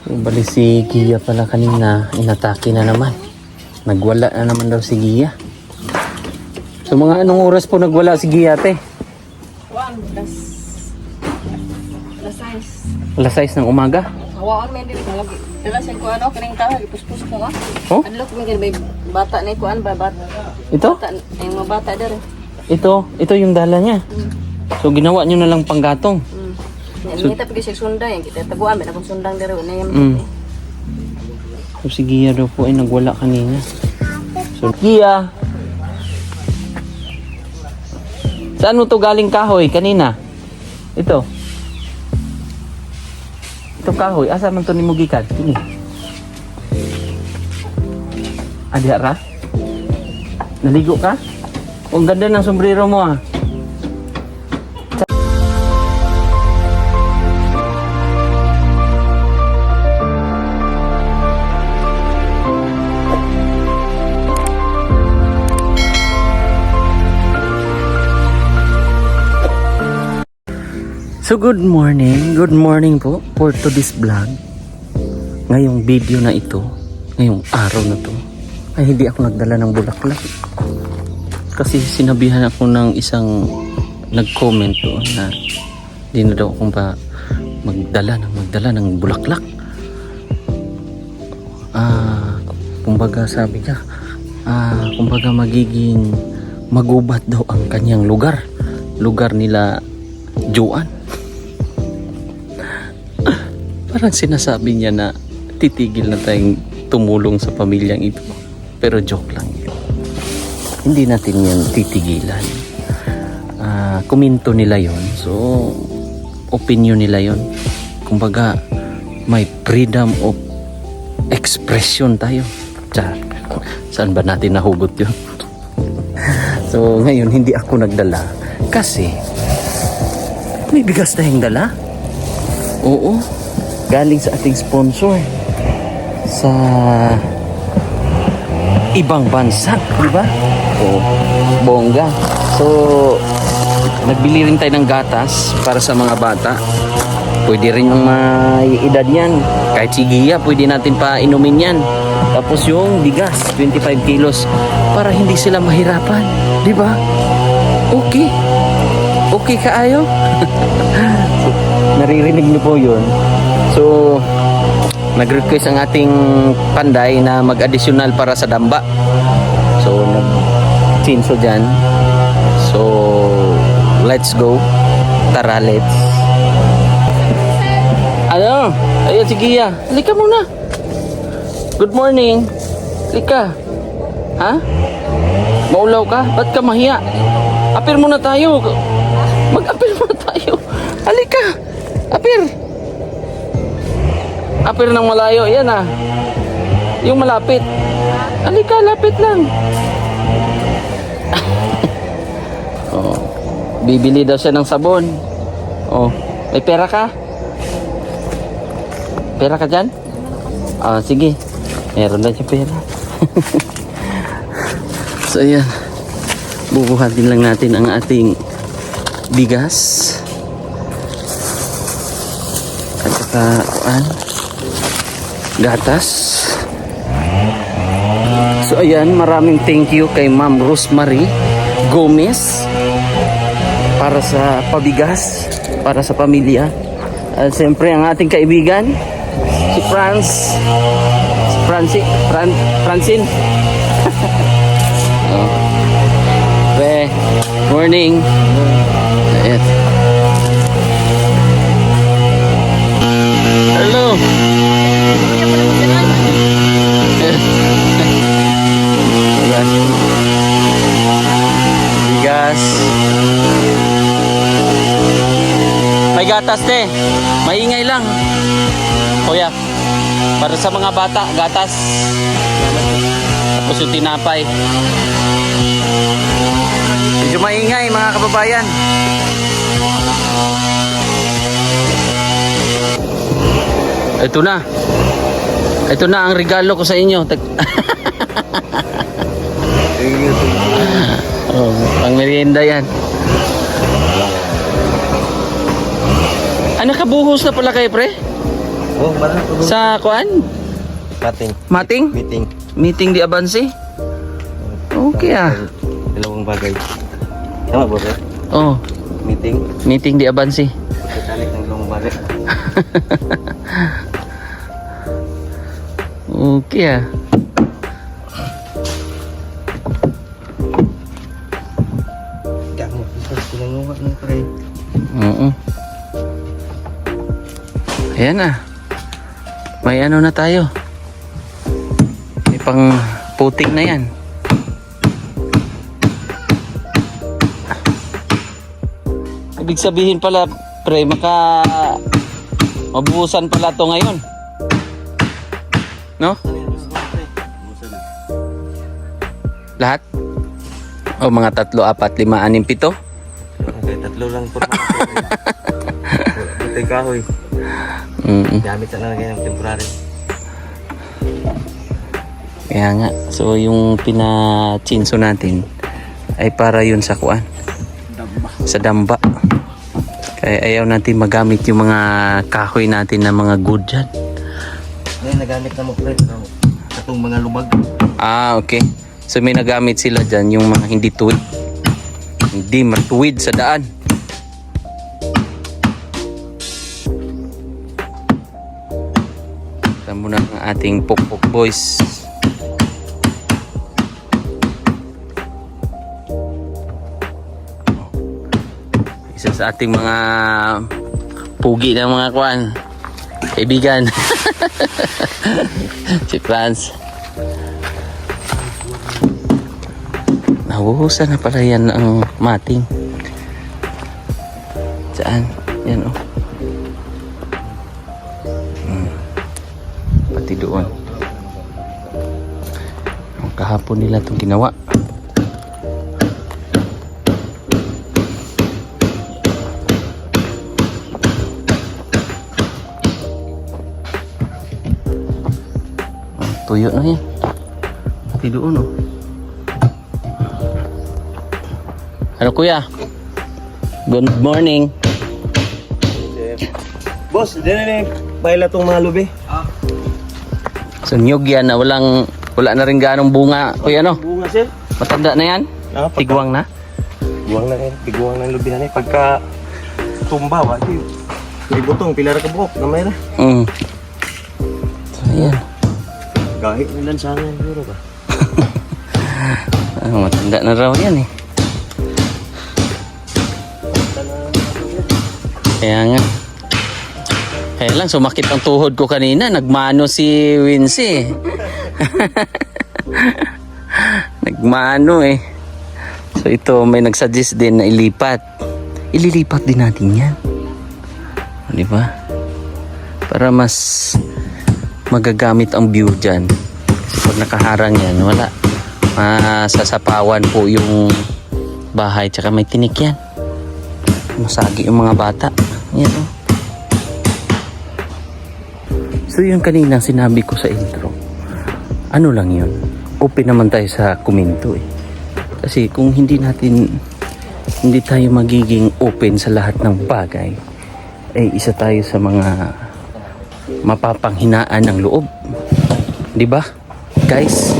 Bali si Gia pala kanina, inatake na naman. Nagwala na naman daw si Gia. So mga anong oras po nagwala si Gia, ate? Alas 6 ng umaga? Hawaan mo hindi ko lagi. Dala sa ko ano, kining taha, ipuspus ko nga. Oh? Adlok mo may bata na ko ba bata. Ito? Ay mga bata dere. Ito yung dala niya. So ginawa niyo na lang panggatong. Ngita pigi sa sunda yan kita taguan ba akong sundang dere na yan. So si Gia daw po ay nagwala kanina. So Gia, saan mo to galing kahoy kanina? Ito kahoy, asa man to ni mo gikan? Kini. Adira? Naligo ka? Ang ganda ng sombrero mo ah. So good morning po for today's vlog. Ngayong video na ito, ngayong araw na to, ay hindi ako nagdala ng bulaklak. Kasi sinabihan ako ng isang nag-comment doon na hindi na daw akong magdala ng bulaklak. Kumbaga sabi niya, kumbaga magiging magubat daw ang kanyang lugar nila Joan. Parang sinasabi niya na titigil na tayong tumulong sa pamilyang ito. Pero joke lang yun. Hindi natin yan titigilan. Komento nila yon. So, opinion nila yon. Kumbaga, may freedom of expression tayo. Saan ba natin nahugot yun? So, ngayon hindi ako nagdala. Kasi, may bigas tayong dala. Oo. Galing sa ating sponsor sa ibang bansa, di ba? Oo, bongga. So, nagbili rin tayo ng gatas para sa mga bata. Pwede rin yung may edad yan. Kahit si Gia, pwede natin pa inumin yan. Tapos yung bigas, 25 kilos, para hindi sila mahirapan. Di ba? Okay. Okay kaayo? So, naririnig niyo po yun. So, nag-request ang ating panday na mag-additional para sa damba. So, nag-chinso dyan. So, let's go. Tara, let's. Ano? Ayun, si Gia. Halika muna. Good morning. Halika. Ha? Maulaw ka? Ba't ka mahiya? Apir muna tayo. Mag-apir muna tayo. Halika. Apir. Apir ng malayo. Yan ah. Yung malapit. Halika, lapit lang. Oh. Bibili daw siya ng sabon. Oh. May pera ka? Pera ka dyan? Sige. Meron na siya pera. So ayan. Bubuhatin lang natin ang ating bigas. At saka gatas. So ayan, maraming thank you kay Ma'am Rosemary Gomez para sa pabigas para sa pamilya. At siyempre ang ating kaibigan si Francine. Morning. Ayan. Hello. Bigas. May gatas te. Maingay lang. Kuya. Para sa mga bata, gatas. Tapos yung tinapay. Medyo maingay mga kababayan. Ito na ang regalo ko sa inyo. Pang merienda yan. Nakabuhos na pala kayo, pre? Oh, bara ko. Sa kuan? Mating. Mating? Meeting. Meeting di Abansi? Okay ah. Dalawang bagay. Tama ba, sir? Oh, Meeting. meeting di Abansi. Katalik ng dalawang bagay. Okay ah. Kamu, bisa pinanguha ng pre. Oo. Ayan na. May ano na tayo. May pang puting na yan. Ibig sabihin pala, pre, mabuhusan pala to ngayon. No? Lahat? O mga 3, 4, 5, 6, 7? Okay, tatlo lang po. Buti kahoy. Gamit na lang ng temporary. Kaya nga. So, yung pinachinso natin ay para yun sa kuan. Sa damba. Kaya ayaw natin magamit yung mga kahoy natin na mga good dyan. Ngayon, nagamit na mo pre. Itong mga lumag. Ah, okay. So, may nagamit sila dyan yung mga hindi tuwid. Hindi matuwid sa daan. Ito muna ang ating pokpok boys. Isa sa ating mga pugi ng mga kwan. Kaibigan. Si Franz. Nahuhusan na pala yan ang mating. Saan? Yan oh. Pati doon. Ang kahapon nila itong ginawa. Tuyo na yan. Pati doon oh. Ano kuya? Good morning. Boss, din baila tong mga lubi. So nyug yan na wala na rin ganong bunga. Kuya no? Bunga sir. Matanda na yan? Tigwang na? Buwang na yan. Tiguang ng lubi na yan. Pagka tumba, wati. May butong, pilar ka buhok. Gamay na. So ayan. Gahit nilan sa akin. Siguro ba? Matanda na raw yan eh. Kaya nga. Kaya lang, sumakit ang tuhod ko kanina. Nagmano si Wincy. Nagmano eh. So ito, may nagsuggest din na ilipat. Ililipat din natin yan. Di ba? Para mas magagamit ang view dyan. Pag nakaharang yan, wala. Masasapawan po yung bahay. Tsaka may tinik yan. Masagi yung mga bata. Yan oh. So yung kanina sinabi ko sa intro, ano lang yun, open naman tayo sa komento eh. Kasi kung hindi tayo magiging open sa lahat ng bagay, eh isa tayo sa mga mapapanghinaan ng loob. Di ba guys?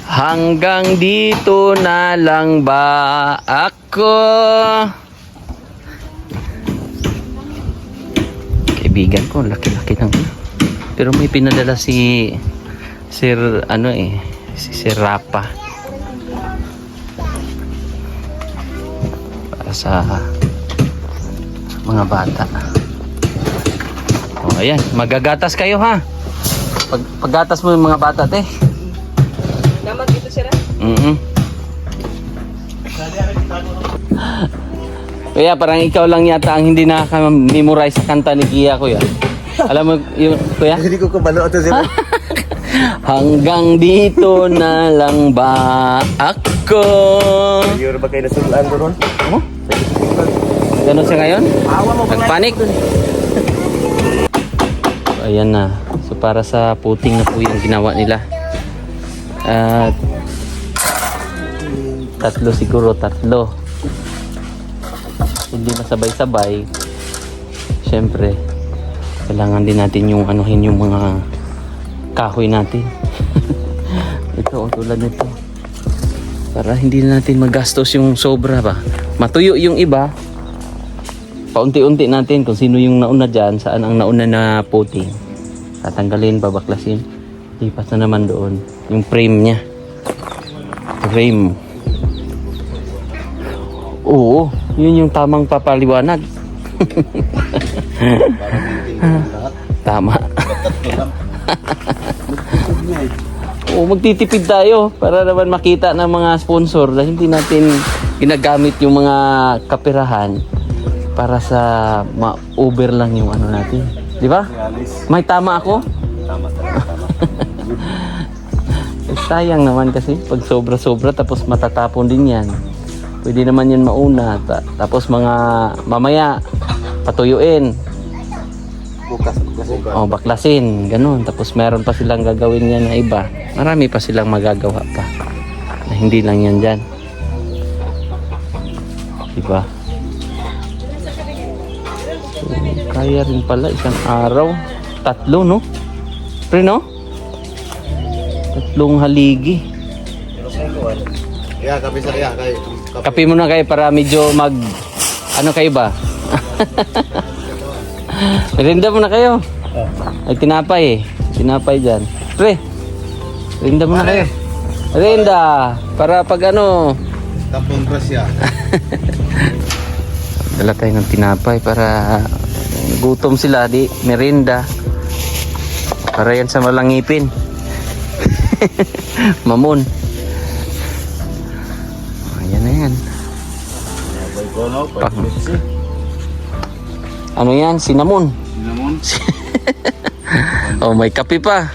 Hanggang dito na lang ba ako? Kaibigan ko, laki-laki ng pero may pinadala si Sir si Sir Rapa para sa mga bata. Oh, ayan, magagatas kayo ha. Paggatas mo yung mga bata, te. Naman dito sila. Kuya, parang ikaw lang yata ang hindi nakaka-memorize sa kanta ni Gia, kuya. Alam mo yung kuya? Hindi ko kabalo ito sir. Hanggang dito na lang ba ako? Siguro ba kayo nasulaan ko ron? Oh? Ganun siya ngayon? Nagpanik? So, ayan na. So para sa puting na po yung ginawa nila. At tatlo siguro, tatlo. Hindi masabay-sabay. Siyempre, Kailangan din natin yung anuhin yung mga kahoy natin. Ito, tulad nito. Para hindi natin magastos yung sobra ba. Matuyo yung iba. Paunti-unti natin kung sino yung nauna dyan, saan ang nauna na puting. Tatanggalin, babaklasin. Lipat na naman doon. Yung frame niya. Frame. Oo, yun yung tamang papaliwanag. Tama. Oo, magtitipid tayo para naman makita ng mga sponsor na hindi natin ginagamit yung mga kapirahan para sa ma-over lang yung ano natin. Di ba? May tama ako? Tama. Sayang naman kasi pag sobra-sobra tapos matatapon din yan. Pwede naman yan mauna. Tapos mga mamaya patuyuin. Bukas. O baklasin. Ganun. Tapos meron pa silang gagawin yan na iba. Marami pa silang magagawa pa. Na hindi lang yan dyan. Diba? So, kaya rin pala isang araw. 3, no? Pre, no? 3 haligi. Yeah, kape sir, yeah, kay. Kape muna kayo para medyo mag... Ano kayo ba? Merinda muna kayo. Ay, tinapay eh. Tinapay dyan. Pre, merinda muna kayo. Merinda. Para pag ano... Tapon grasya. Dala tayo ng tinapay para gutom sila. Di, merinda. Para yan sa malangipin. Mamon. Ayan na yan. Ano yan? Cinnamon. Oh, may kape pa.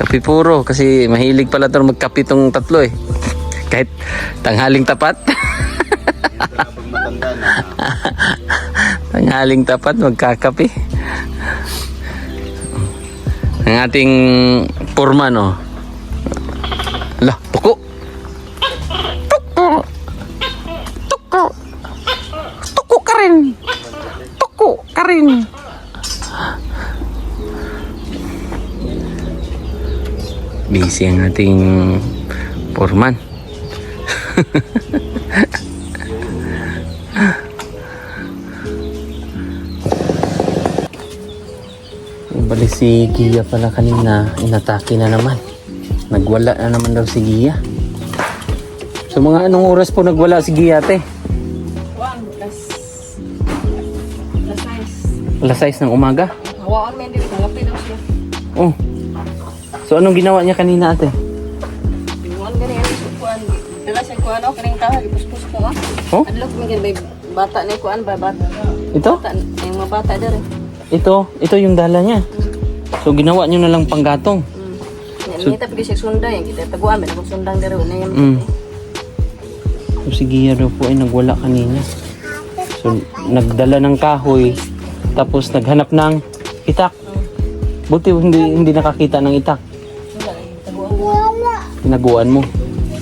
Kape puro. Kasi mahilig pala ito magkape itong 3 eh. Kahit tanghaling tapat. Tanghaling tapat magkakape. Ang ating purman, no? Lah, tuko. Tuko. Tuko. Tuko ka rin. Tuko ka rin. Busy ang ating purman. Bali si Gia pala kanina, inatake na naman. Nagwala na naman daw si Gia. So mga anong oras po nagwala si Gia, ate? Alas 6 ng umaga? Hawaan mo hindi, tanggapin daw siya. Oh. So anong ginawa niya kanina, ate? Iwan ganyan, sukuan. Dala siya kuan ako, kaning taha, ipuspus ko nga. Oh? Adlok mga may bata na kuan ba bata. Ito? Bata, yung mga bata dere. Ito yung dala niya. So ginawa niyo na lang panggatong. So, kita pergi siya sunda yang kita taguan, may akong sundang dere na yan. So si Gia daw po ay nagwala kanina. So nagdala ng kahoy, tapos naghanap ng itak. Buti hindi nakakita ng itak. Tinaguan mo.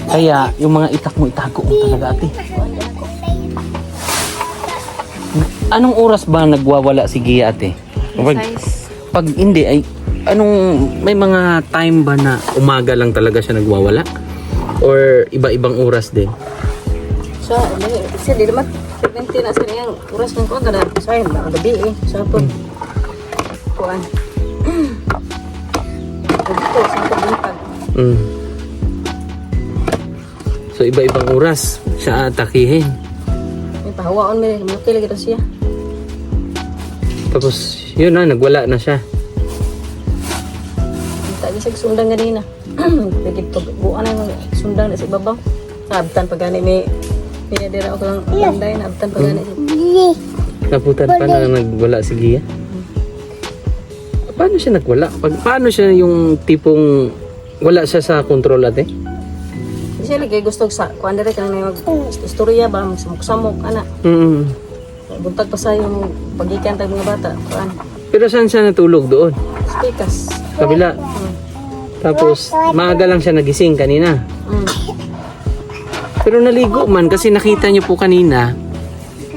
Kaya yung mga itak mo itago mo talaga, ate. Anong oras ba nagwawala si Gia, ate? Pag hindi ay may mga time ba na umaga lang talaga siya nagwawala? Or iba-ibang oras din? So, siya di naman pwede na sa niyang oras ng kuan kada sayang na gabi eh. Sa hapon. Kuan. Dito sa pagbuntag. So iba-ibang oras siya atakihin. May pahawaon mo, muti lagi daw siya. Tapos yun na, nagwala na siya. Tadi siya sundang ganina. Pwede buwan na yung sundang na sa ibabaw. Abtan pa gani may pinadira ako lang banday na abtan pa gani. Naputan pa na nagwala si Gia. Paano siya nagwala? Paano siya yung tipong wala siya sa kontrol, ate? Di siya lagi gusto sa kuan dire kanang mag istorya ba samok-samok ana. Buntag pa sa yung pagikan tag mga bata kuan. Pero saan siya natulog doon? Speakers. Kabila. Tapos maaga lang siya nagising kanina. Pero naligo man kasi nakita niyo po kanina.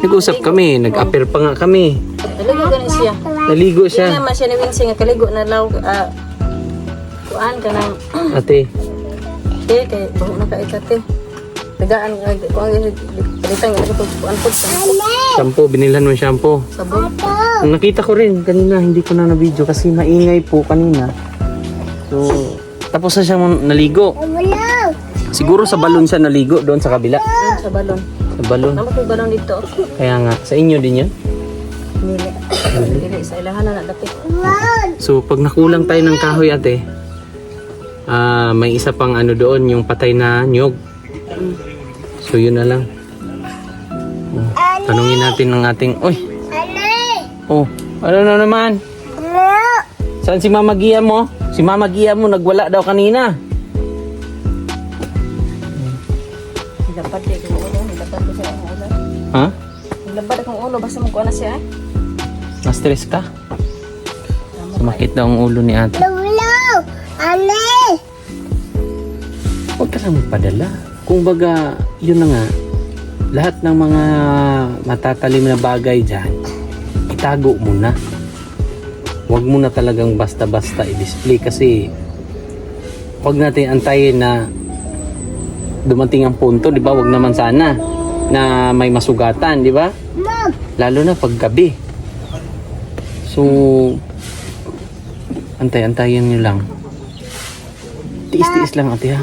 Nag-usap kami, nag-appear pa nga kami. Talaga gani siya. Naligo Di siya. naman siya ni Winsing nga kaligo na law kuan ka nang Ate, kay bago na ka ikate. Tagaan ka kuan palitan nga ko kuan pud sa shampoo, binilhan mo yung shampoo. sabon. Ang nakita ko rin kanina, hindi ko na na-video kasi maingay po kanina. So, tapos na siya naligo. Siguro sa balon siya naligo doon sa kabila. Sa balon. Sa balon. Naman ko balon dito. Kaya nga, sa inyo din yan. Nili. Dili sa ilahan na dapit. So, pag nakulang tayo ng kahoy ate, may isa pang ano doon, yung patay na nyog. So, yun na lang. Oh, tanungin natin ng ating, oy! Oh, ano na naman? Saan si Mama Gia mo? Si Mama Gia mo nagwala daw kanina. Dapat di ko ulo, dapat ko sa ulo. Ha? Dapat akong ulo basta mo kuan na siya. Na-stress ka? Sumakit daw ang ulo ni ate. Huwag ka lang magpadala. Kung baga, yun na nga, lahat ng mga matatalim na bagay dyan, itago mo na. Huwag mo na talagang basta-basta i-display kasi huwag natin antayin na dumating ang punto, di ba? Huwag naman sana na may masugatan, di ba? Lalo na pag gabi. So, antay-antayin nyo lang. Tiis-tiis lang ate ha.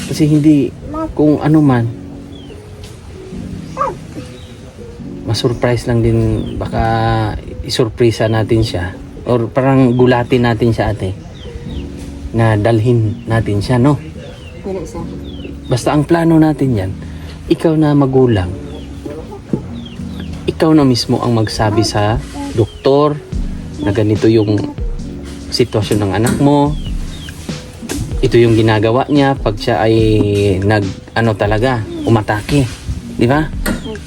Kasi hindi, kung ano man, masurprise lang din, baka isurpresa natin siya. Or parang gulatin natin siya ate. Na dalhin natin siya, no? Dili siya. Basta ang plano natin yan, ikaw na magulang. Ikaw na mismo ang magsabi sa doktor na ganito yung sitwasyon ng anak mo. Ito yung ginagawa niya pag siya ay umatake. Di ba?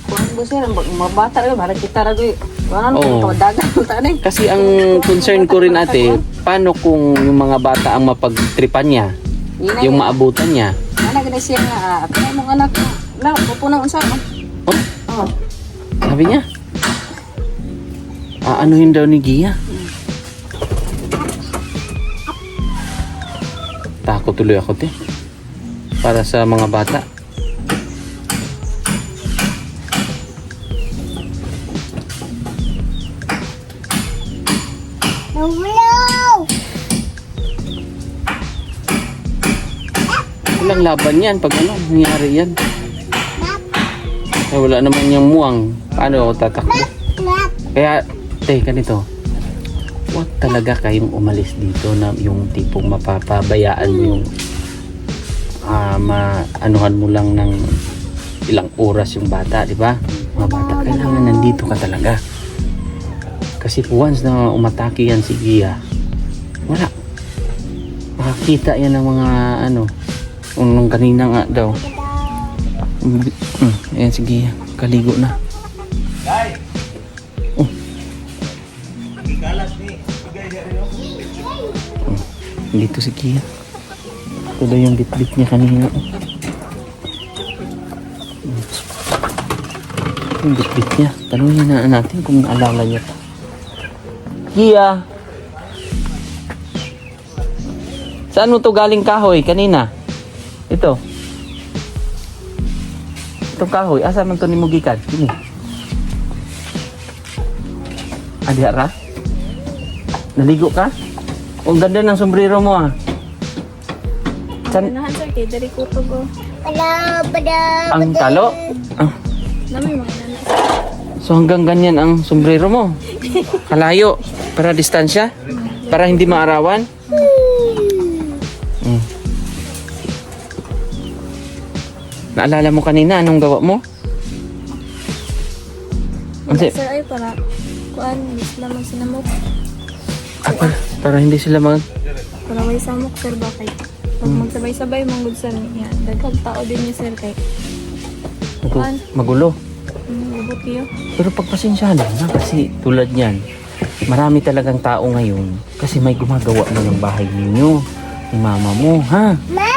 Kuan mo siya mga bata ra para kita ra gyud. Wala Oo. nang dagan ta ni. Kasi ang concern ko rin ate, paano kung yung mga bata ang mapagtripan niya, yung maabutan niya? Ana gani siya nga kanay mong anak na pupunaw unsa mo. Oh, Oh. sabi niya, aanuhin daw ni Gia. Takot tuloy ako te. Para sa mga bata. Walang laban yan pag ano, nangyari yan. Wala naman yung muwang. Paano ako tatakbo? Kaya, ganito. Huwag talaga kayong umalis dito na yung tipong mapapabayaan yung maanuhan mo lang ng ilang oras yung bata, di ba? Mga bata, kailangan nandito ka talaga. Kasi once na umatake yan si Gia, wala. Makakita yan ng mga nung kanina nga daw. Ayan si Gia, kaligo na. Dito si Gia. Ito daw yung bit-bit niya kanina. Yung bit-bit niya. Tanungin na natin kung naalala niya pa. Gia! Saan mo to galing kahoy kanina? Ito. Itong kahoy. Asa man to ni Mugikan? Sini. Adiha ka? Naligo ka? Ang ganda ng sombrero mo ah. Nahan sir kay dari ko to go. Ang talo? Ah. Nami mga nana. So hanggang ganyan ang sombrero mo? Kalayo? Para distansya? Para hindi maarawan? Naalala mo kanina anong gawa mo? Kasi, Sir, ay para kuan bis lamang sinamok. para hindi sila Para way samok sir ba kay pag magsabay-sabay manggod sir niya. Daghang tao din ni sir kay magulo. ubot kayo. Pero pagpasensyahan na kasi tulad niyan, marami talagang tao ngayon kasi may gumagawa mo ng bahay ninyo. Ni mama mo, ha? Ma!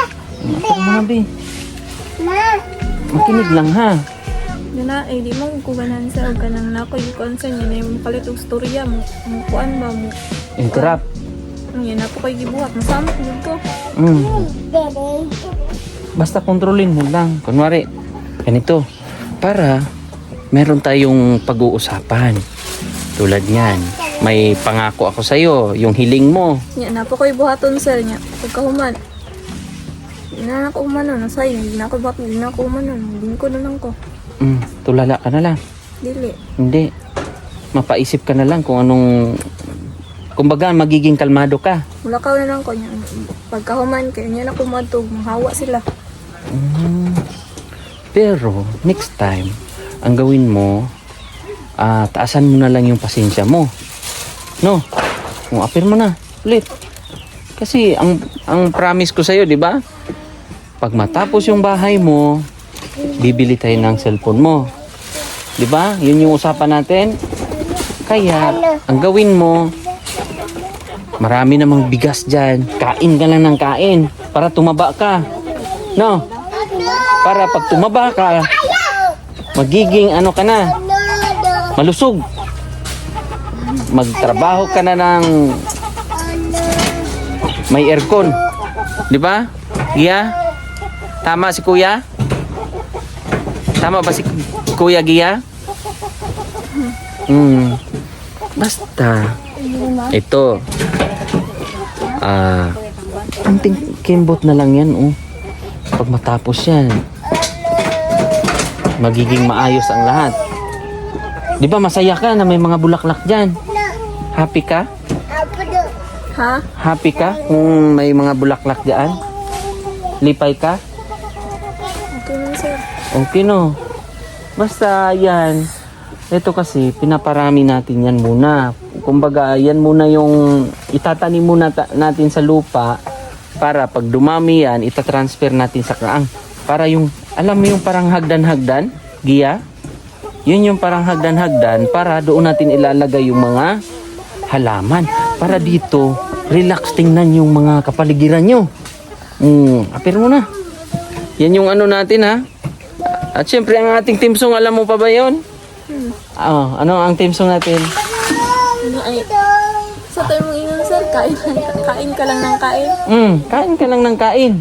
Makinig lang, ha? Gana, di mo kuganan sir. O ganang nako, yung konsen yun ay makalit og storya mo. Ang kuan ba mo. Interrupt. Yan na po kayo gibuhat. Masamot yun ko. Basta kontrolin mo lang. Kunwari, ganito. Para meron tayong pag-uusapan. Tulad niyan. May pangako ako sa'yo. Yung hiling mo. Yan na po kayo buhaton sir niya. Pagkahuman. Hindi na ako umanon. Nasay, hindi na ako buhat. Hindi na ako umanon. Hindi ko na lang ko. Tulala ka na lang. Dili. Hindi. Mapaisip ka na lang kung anong... Kumbaga, magiging kalmado ka. Mulakaw na lang ko niya. Pagkahuman kayo niya na kumadtog. Mahawa sila. Pero, next time, ang gawin mo, taasan mo na lang yung pasensya mo. No? Kung apir mo na, ulit. Kasi, ang promise ko sa'yo, di ba? Pag matapos yung bahay mo, bibili tayo ng cellphone mo. Di ba? Yun yung usapan natin. Kaya, ang gawin mo, marami namang bigas dyan. Kain ka lang ng kain para tumaba ka. No? Para pag tumaba ka, magiging ano ka na, malusog. Magtrabaho ka na ng may aircon. Di ba? Gia? Tama si Kuya? Tama ba si Kuya Gia? Basta ito. Kunting kimbot na lang yan, oh. Pag matapos yan, magiging maayos ang lahat. Di ba masaya ka na may mga bulaklak dyan? Happy ka? Ha? Happy ka kung may mga bulaklak dyan? Lipay ka? Okay man sir. Okay no. Basta yan. Ito kasi, pinaparami natin yan muna. Kumbaga, yan muna yung itatanim muna natin sa lupa para pag dumami yan, itatransfer natin sa kaang. Para yung, alam mo yung parang hagdan-hagdan, Gia? Yun yung parang hagdan-hagdan para doon natin ilalagay yung mga halaman. Para dito, relax tingnan yung mga kapaligiran nyo. Apir mo na. Yan yung ano natin ha. At syempre ang ating team song, alam mo pa ba yun? Ano ang team song natin? Ano ay? Sa tayo mong ingon sir, kain ka lang ng kain. Kain ka lang ng kain.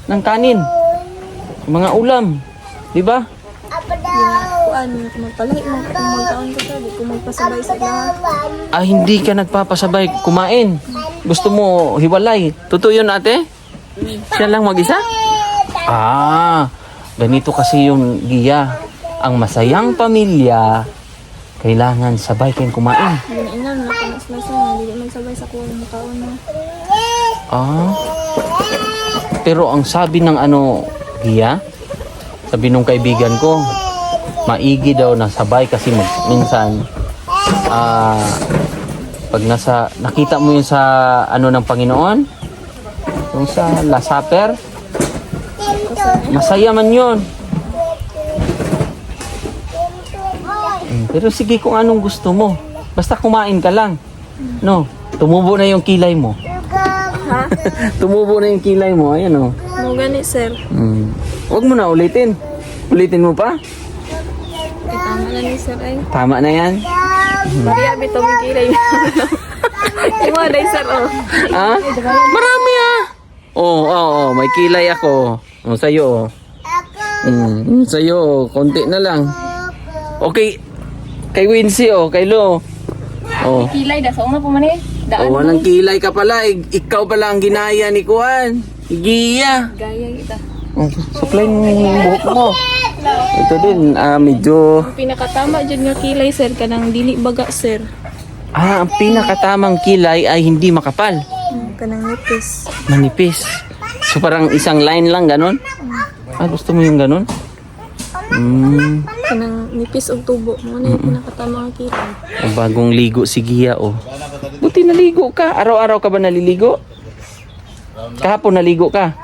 Ng kanin. Mga ulam. Di ba? Kuan, magpalahi mo kung magkaon ko sir. Di ko magpasabay sa lahat. Hindi ka nagpapasabay kumain. Gusto mo hiwalay. Totoo yun ate? Siya lang mag-isa? Ganito kasi yung Gia. Ang masayang pamilya, kailangan sabay kayong kumain. Hindi na inam, nakamas-mas na. Hindi magsabay sa kuwan mo kaon na. Pero ang sabi ng Gia, sabi nung kaibigan ko, maigi daw na sabay kasi minsan, pag nakita mo yun sa ng Panginoon, yung sa Last Supper, masaya man yun. Pero sige kung anong gusto mo. Basta kumain ka lang. No, tumubo na yung kilay mo. Ha? Tumubo na yung kilay mo. Ayan o. Mo gani sir. Huwag mo na ulitin. Ulitin mo pa? Ay, tama na ni sir ay. Tama na yan. Maria, bitaw may kilay na. Iwa day sir oh. Marami Oo, may kilay ako. Sa'yo sa'yo, konti na lang. Okay, kay Wincy kay Lo. Kilay, da sa una po man eh. Walang kilay ka pala. Ikaw pala ang ginaya ni Kuan. Gia. Gaya kita. Supply mo yung buhok mo. Ito din, medyo... Ang pinakatama dyan nga kilay sir, kanang dili baga sir. Ang pinakatamang kilay ay hindi makapal. Kanang nipis. Manipis. So parang isang line lang, ganon? Gusto mo yung ganon? Kanang nipis og tubo. Mo na yung pinakatama nga kilay. Bagong ligo si Gia, Buti naligo ka. Araw-araw ka ba naliligo? Kahapon naligo ka?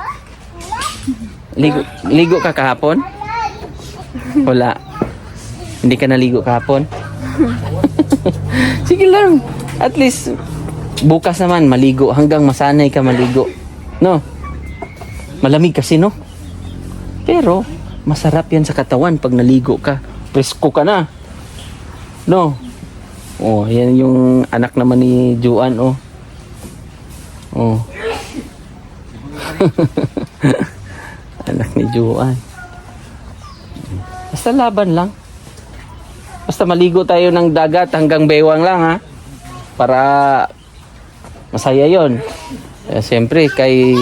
Ligo ka kahapon? Wala. Hindi ka naligo kahapon? Sige lang. At least, bukas naman maligo hanggang masanay ka maligo. No? Malamig kasi, no? Pero, masarap yan sa katawan pag naligo ka. presko ka na. No? Oh, yan yung anak naman ni Juan, oh. Oh. Anak ni Juan. Basta laban lang. Basta maligo tayo ng dagat hanggang bewang lang, ha? Para masaya yon. Siyempre, kay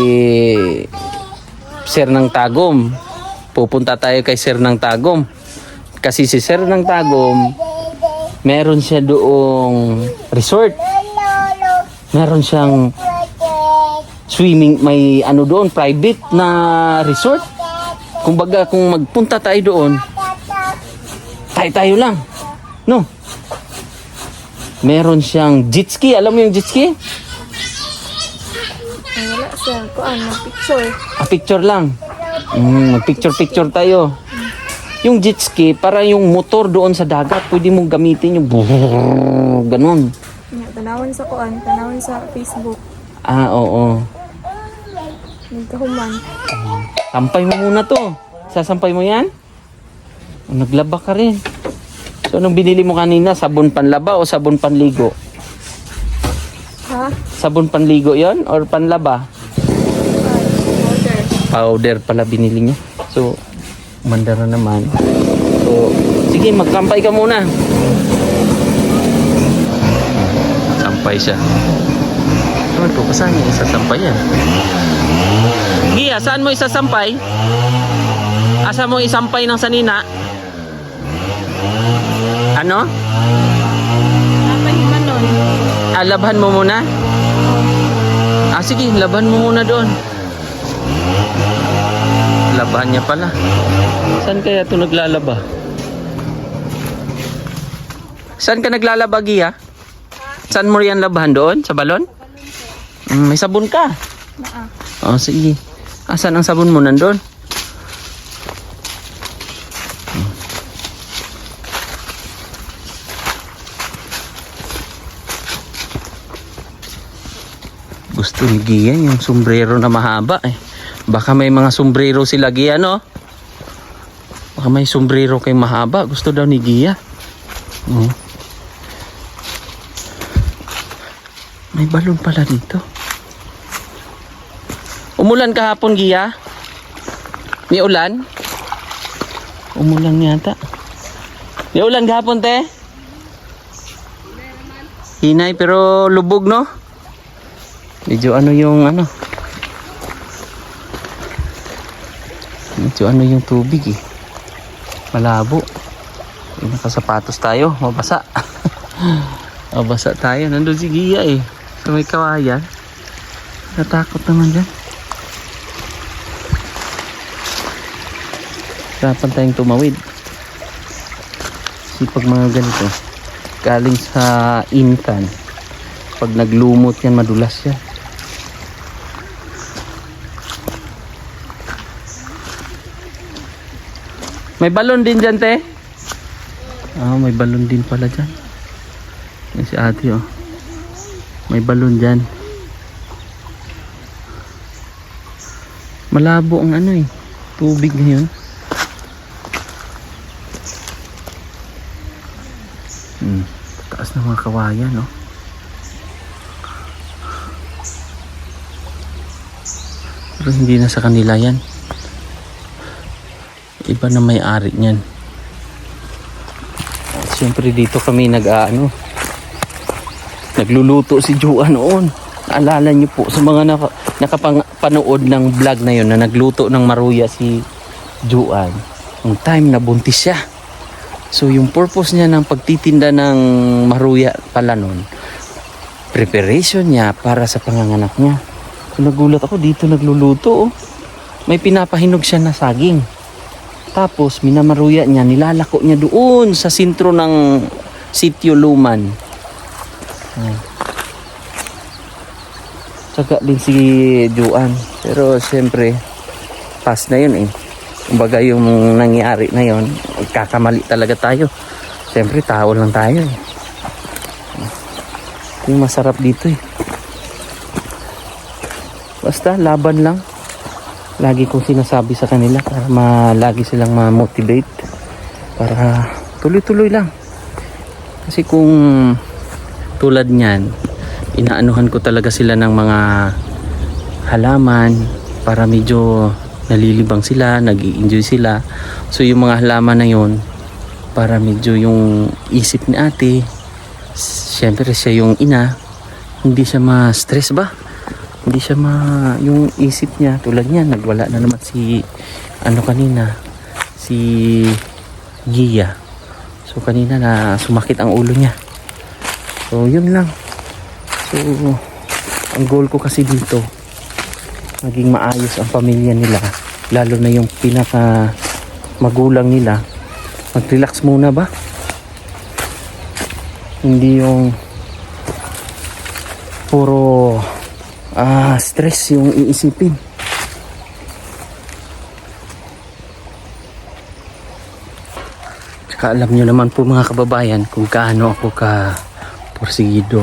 Sir ng Tagum. Pupunta tayo kay Sir ng Tagum. Kasi si Sir ng Tagum, meron siya doong resort. Meron siyang swimming, may ano doon, private na resort. Kumbaga, kung magpunta tayo doon, tayo lang. No? Meron siyang jet ski. Alam mo yung jet ski? Ay, wala siya. Kuan, picture. Picture lang. Picture tayo. Yung jet ski, para yung motor doon sa dagat, pwede mong gamitin yung ganun. Tanawan sa kuan, tanawan sa Facebook. Oo. Nagkahuman. Sampay mo muna to. Sasampay mo yan? Naglaba ka rin. So, anong binili mo kanina? Sabon panlaba o sabon panligo? Ha? Sabon panligo yon or panlaba? Order. Powder pala binili niya. So, umanda na naman. So, sige, magkampay ka muna. Sampay siya. Ano to? Saan niya isasampay yan? Gia, saan mo isasampay? Asa mo isampay ng sanina? Ano? Napahiman nun. Labhan mo muna? Sige, labhan mo muna doon. Labahan niya pala. Saan kaya ito naglalaba? Saan ka naglalaba, Gia? Saan mo yan labahan doon? Sa balon? May sabon ka. Sige. Saan ang sabon mo nandun? Gusto ni Gia yung sombrero na mahaba eh. Baka may mga sombrero sila Gia, no? Baka may sombrero kay mahaba. Gusto daw ni Gia. May balon pala dito. Umulan kahapon, Gia? May ulan? Umulan yata. May ulan kahapon, te? Hinay pero lubog, no? Medyo ano yung ano? Medyo ano yung tubig eh. Malabo. Nakasapatos tayo. Mabasa. Mabasa tayo. Nandun si Gia eh. Sa may kawayan. Natakot naman dyan. Hirapan tayong tumawid. Kasi pag mga ganito, galing sa inkan, pag naglumot yan, madulas yan. May balon din dyan, te? May balon din pala dyan. Yan si ate, oh. May balon dyan. Malabo ang ano eh. Tubig ngayon. Taas ng mga kawayan, no? Pero hindi na sa kanila yan. Iba na may-ari niyan. At siyempre dito kami nagluluto si Juan noon. Naalala niyo po sa mga nakapanood ng vlog na yun na nagluto ng maruya si Juan. Ang time na buntis siya. So yung purpose niya ng pagtitinda ng maruya pala noon, preparation niya para sa panganganak niya. So nagulat ako dito nagluluto, oh. May pinapahinog siya na saging. Tapos minamaruya niya, nilalako niya doon sa sentro ng Sitio Luman. Tsaga din si Juan. Pero siyempre, past na yun eh. Kumbaga yung nangyari na yun, kakamali talaga tayo. Siyempre, tao lang tayo eh. Yung masarap dito eh. Basta, laban lang. Lagi kong sinasabi sa kanila para lagi silang ma-motivate para tuloy-tuloy lang. Kasi kung tulad niyan, inaanuhan ko talaga sila ng mga halaman para medyo nalilibang sila, nag-i-enjoy sila. So yung mga halaman na yon, para medyo yung isip ni ate, syempre siya yung ina, hindi siya ma-stress ba? Hindi siya yung isip niya, tulad niya, nagwala na naman si kanina, si Gia. So kanina na sumakit ang ulo niya. So yun lang. So ang goal ko kasi dito, maging maayos ang pamilya nila, lalo na yung pinaka magulang nila. Mag-relax muna ba? Hindi yung puro stress yung iisipin. Tsaka alam nyo naman po mga kababayan kung kaano ako porsigido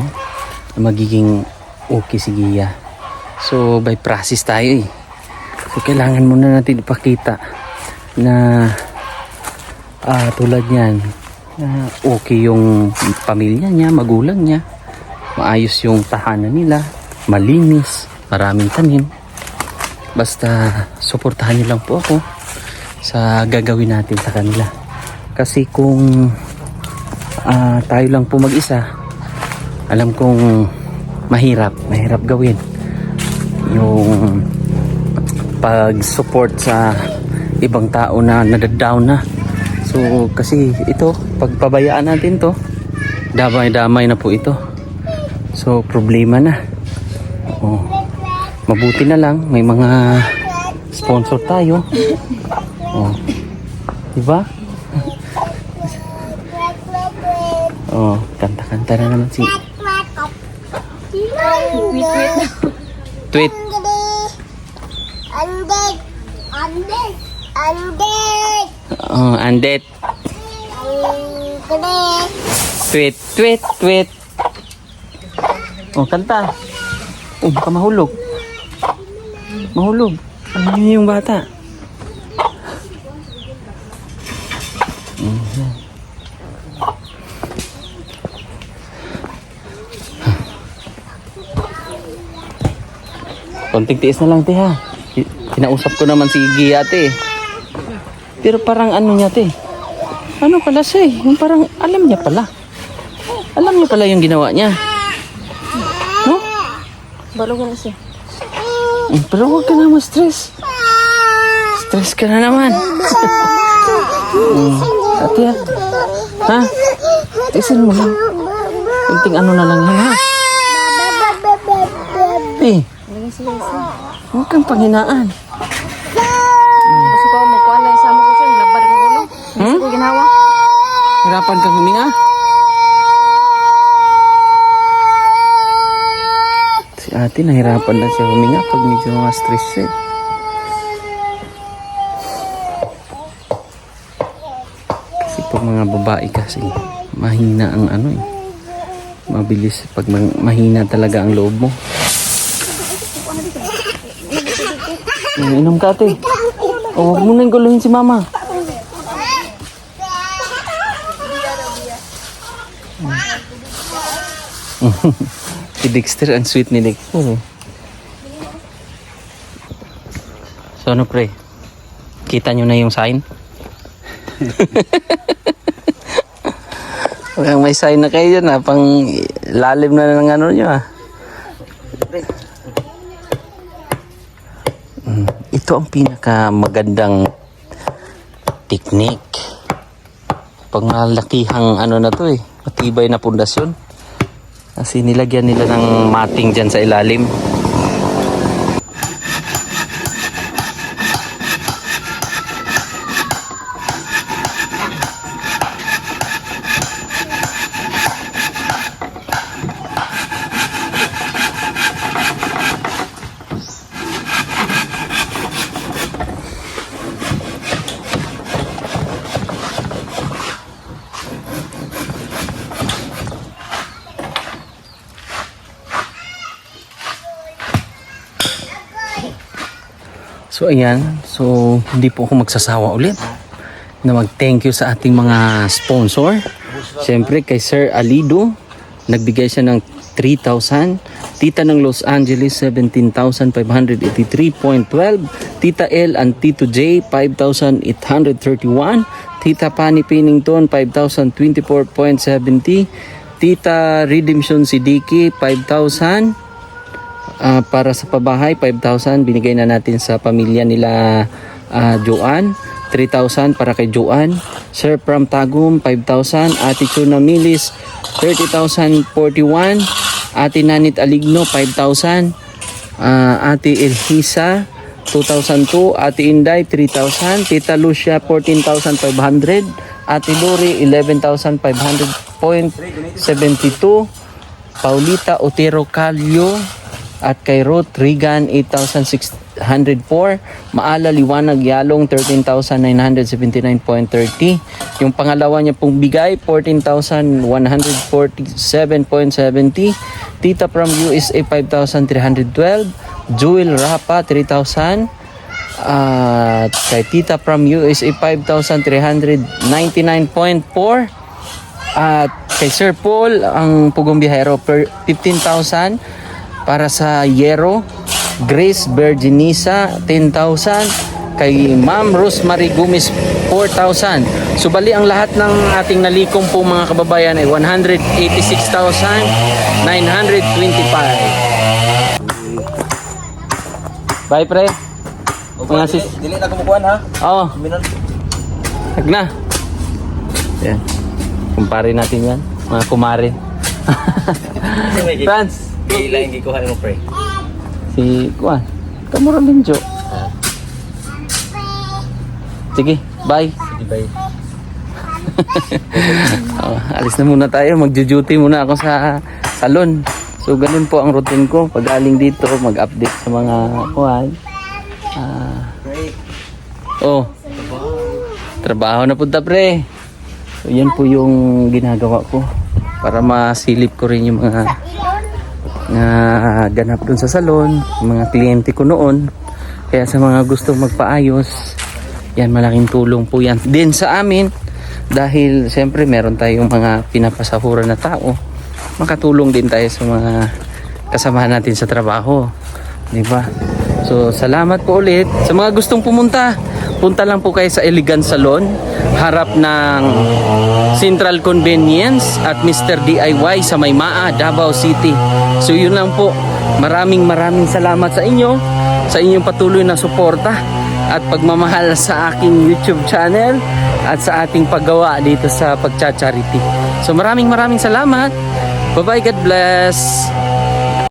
na magiging okay si Gia. So by process tayo eh. So kailangan muna natin ipakita na tulad yan na okay yung pamilya niya, magulang niya, maayos yung tahanan nila, malinis, maraming tanim. Basta suportahan niyo lang po ako sa gagawin natin sa kanila. Kasi kung tayo lang po mag-isa, alam kong mahirap gawin yung pag-support sa ibang tao na nadadown na. So kasi ito, pagpabayaan natin to, damay-damay na po ito. So problema na. Mabuti na lang may mga sponsor tayo. Diba? Kanta-kanta na naman si Tweet. Andet. Tweet. Kanta. Baka mahulog. Ano yun yung bata? Konting tiis na lang, te, ha. Kinausap ko naman si Gia, te. Pero parang ano niya, te. Ano pala siya, eh. Yung parang alam niya pala. Alam niya pala yung ginawa niya. No? Balugan na siya. Pero huwag ka na ma-stress. Stress ka na naman. Ate, ha? Tiisin mo lang. Konting ano na lang yan, ha? Eh. Huwag kang panghinaan. Gusto ko magkuhan na yung sama ko siya, nilabad ang ulo. Gusto ko ginawa. Hirapan kang huminga? Si ate nahirapan na siya huminga pag medyo mga stress siya. Kasi pag mga babae kasi mahina ang ano eh. Mabilis pag mahina talaga ang loob mo. Inom ka, ate. Huwag mo nang guluhin si mama. Si Dexter, ang sweet ni Dexter. So ano, pre? Kita nyo na yung sign? May sign na kayo dyan, ha? Pang lalim na ng ano nyo, ha? Ito ang pinakamagandang technique. Pag malakihang ano na to eh, matibay na pundasyon. Kasi nilagyan nila ng mating dyan sa ilalim. So ayan, so hindi po ako magsasawa ulit. na mag-thank you sa ating mga sponsor. Siyempre kay Sir Alido, nagbigay siya ng 3,000. Tita ng Los Angeles, 17,583.12. Tita L and Tito J, 5,831. Tita Pani Pennington, 5,024.70. Tita Redemption Sidiki, 5,000. Para sa pabahay, 5,000. Binigay na natin sa pamilya nila Joanne. 3,000 para kay Joanne. Sir Pram Tagum, 5,000. Ate Chuna Milis, 30,041. Ate Nanit Aligno, 5,000. Ate Elhisa, 2,002. Ate Inday, 3,000. Tita Lucia, 14,500. Ate Lori, 11,500.72. Paulita Otero Calio, at kay Ruth Regan, 8,604. Maala Liwanag Yalong, 13,979.30. Yung pangalawa niya pong bigay, 14,147.70. Tita from USA, 5,312. Jewel Rapa, 3,000. At kay Tita from USA, 5,399.4. At kay Sir Paul, ang Pugong Biyahero, 15,000. Para sa Yero, Grace Virginisa, 10,000. Kay Ma'am Rosemary Gomez, 4,000. So bali ang lahat ng ating nalikom po mga kababayan ay 186,925. Bye pre. Mga sis. Dili na kumukuhan ha. Oo, Minan. tag na. Yan. Kumpare natin yan. Mga kumare. Franz. Kailan hindi ko mo pre. Si Kuan. Kamura Minjo. Sige, bye. Sige bye. Alis na muna tayo. Magjo-duty muna ako sa salon. So ganun po ang routine ko. Pag aling dito, mag-update sa mga kuan. Oh. Trabaho na punta pre. So yan po yung ginagawa ko para masilip ko rin yung mga ganap dun sa salon, mga kliyente ko noon. Kaya sa mga gustong magpaayos, yan, malaking tulong po yan din sa amin, dahil siyempre meron tayong mga pinapasahuran na tao, makatulong din tayo sa mga kasamahan natin sa trabaho, di ba? So salamat po ulit sa mga gustong pumunta. Punta lang po kayo sa Elegant Salon, harap ng Central Convenience at Mr. DIY sa Maymaa, Davao City. So yun lang po. Maraming salamat sa inyo, sa inyong patuloy na suporta at pagmamahal sa aking YouTube channel at sa ating paggawa dito sa pagcha-charity. So maraming salamat. Bye-bye, God bless.